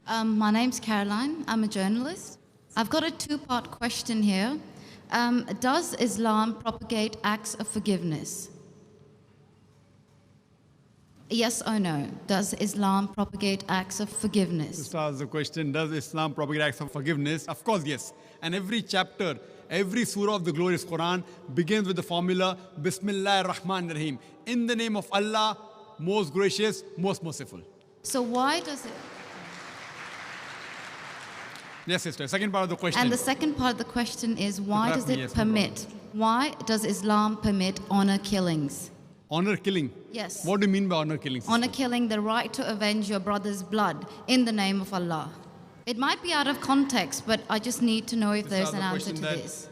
My name's Caroline. I'm a journalist. I've got a two-part question here. Does Islam propagate acts of forgiveness? Yes or no? Does Islam propagate acts of forgiveness? Just ask the question, does Islam propagate acts of forgiveness? Of course, yes. And every chapter, every surah of the glorious Quran begins with the formula, Bismillah ar-Rahman ar-Rahim. In the name of Allah, most gracious, most merciful. So why does it... Yes, sister. Second part of the question. And the second part of the question is, why does it Yes, no permit... Why does Islam permit honor killings? Honor killing? Yes. What do you mean by honor killing, sister? Honor killing, the right to avenge your brother's blood in the name of Allah. It might be out of context, but I just need to know if This there's is an the answer question to that this.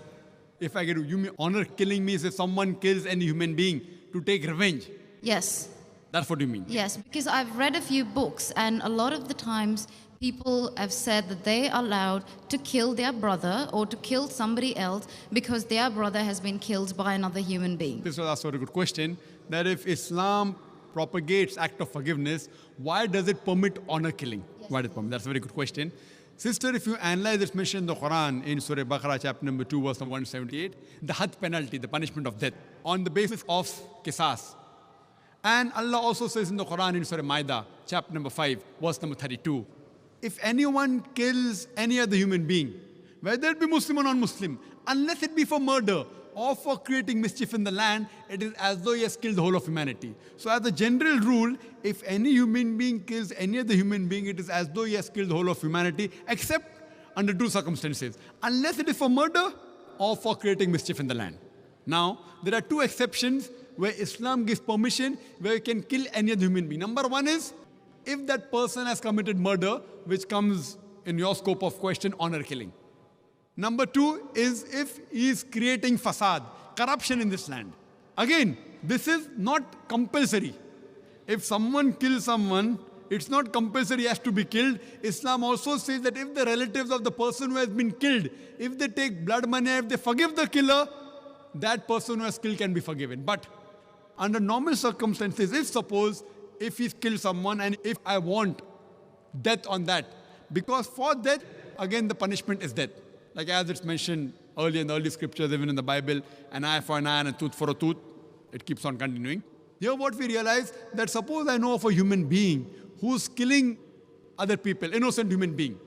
If I get you mean honor killing means if someone kills any human being to take revenge. Yes. That's what you mean? Yes, because I've read a few books, and a lot of the times people have said that they are allowed to kill their brother or to kill somebody else because their brother has been killed by another human being. This was also a good question, that if Islam propagates act of forgiveness, why does it permit honor killing? Yes. Why does it permit? That's a very good question. Sister, if you analyze this mention in the Quran, in Surah Baqarah, chapter number 2, verse number 178, the had penalty, the punishment of death, on the basis of qisas. And Allah also says in the Quran, in Surah Maida, chapter number 5, verse number 32, if anyone kills any other human being, whether it be Muslim or non-Muslim, unless it be for murder or for creating mischief in the land, it is as though he has killed the whole of humanity. So as a general rule, if any human being kills any other human being, it is as though he has killed the whole of humanity, except under two circumstances. Unless it is for murder or for creating mischief in the land. Now, there are two exceptions where Islam gives permission where you can kill any other human being. Number one is, if that person has committed murder, which comes in your scope of question, honor killing. Number two is if he is creating fasad, corruption in this land. Again, this is not compulsory. If someone kills someone, it's not compulsory he has to be killed. Islam also says that if the relatives of the person who has been killed, if they take blood money, if they forgive the killer, that person who has killed can be forgiven. But under normal circumstances, if he's killed someone and if I want death on that, because for death, again the punishment is death. Like as it's mentioned earlier in the early scriptures, even in the Bible, an eye for an eye and a tooth for a tooth, it keeps on continuing. Here what we realize, that suppose I know of a human being who's killing other people, innocent human being.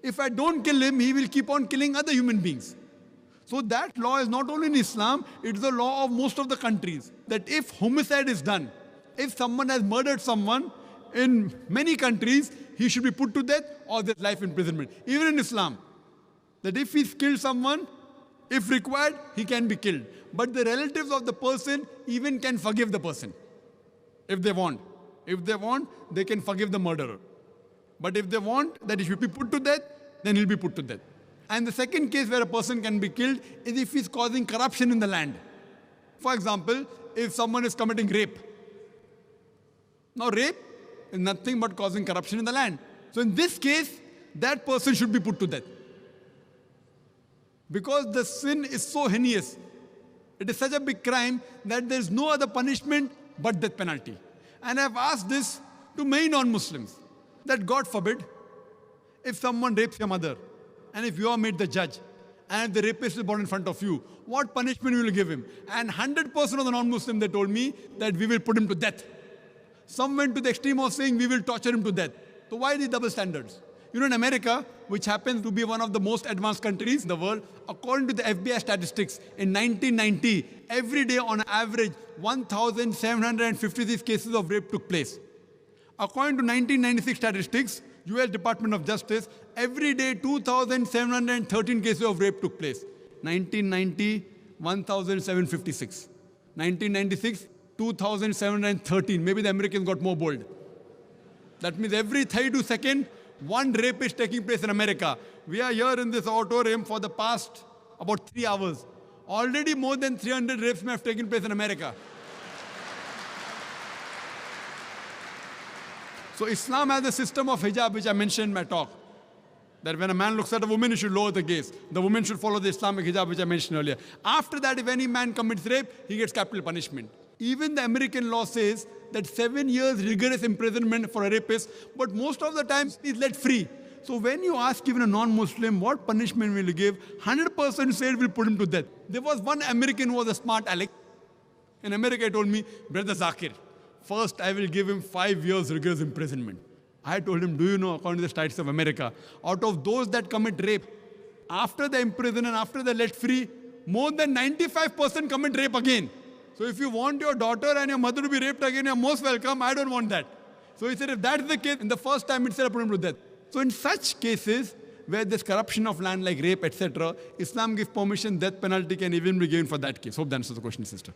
If I don't kill him, he will keep on killing other human beings. So that law is not only in Islam, it's the law of most of the countries, that if homicide is done, if someone has murdered someone, in many countries, he should be put to death or there's life imprisonment. Even in Islam, that if he's killed someone, if required, he can be killed. But the relatives of the person even can forgive the person, if they want. If they want, they can forgive the murderer. But if they want that he should be put to death, then he'll be put to death. And the second case where a person can be killed is if he's causing corruption in the land. For example, if someone is committing rape. Now rape is nothing but causing corruption in the land. So in this case, that person should be put to death. Because the sin is so heinous. It is such a big crime that there is no other punishment but death penalty. And I have asked this to many non-Muslims, that God forbid, if someone rapes your mother, and if you are made the judge, and the rapist is brought in front of you, what punishment will you give him? And 100% of the non-Muslims, they told me that we will put him to death. Some went to the extreme of saying we will torture him to death. So why these double standards? You know, in America, which happens to be one of the most advanced countries in the world, according to the FBI statistics, in 1990, every day on average, 1,756 cases of rape took place. According to 1996 statistics, US Department of Justice, every day 2,713 cases of rape took place. 1990, 1,756. 1996, 2,713. Maybe the Americans got more bold. That means every 32 seconds, one rape is taking place in America. We are here in this auditorium for the past about 3 hours. Already more than 300 rapes may have taken place in America. So Islam has a system of hijab, which I mentioned in my talk. That when a man looks at a woman, he should lower the gaze. The woman should follow the Islamic hijab, which I mentioned earlier. After that, if any man commits rape, he gets capital punishment. Even the American law says that 7 years rigorous imprisonment for a rapist, but most of the time he's let free. So when you ask even a non-Muslim, what punishment will you give? 100% said we'll put him to death. There was one American who was a smart aleck. In America, he told me, Brother Zakir, first I will give him 5 years rigorous imprisonment. I told him, do you know, according to the Statutes of America, out of those that commit rape, after they imprison and after they're let free, more than 95% commit rape again. So if you want your daughter and your mother to be raped again, you're most welcome. I don't want that. So he said, if that's the case, in the first time itself, put him to death. So in such cases, where there's corruption of land like rape, etc., Islam gives permission, death penalty can even be given for that case. Hope that answers the question, sister.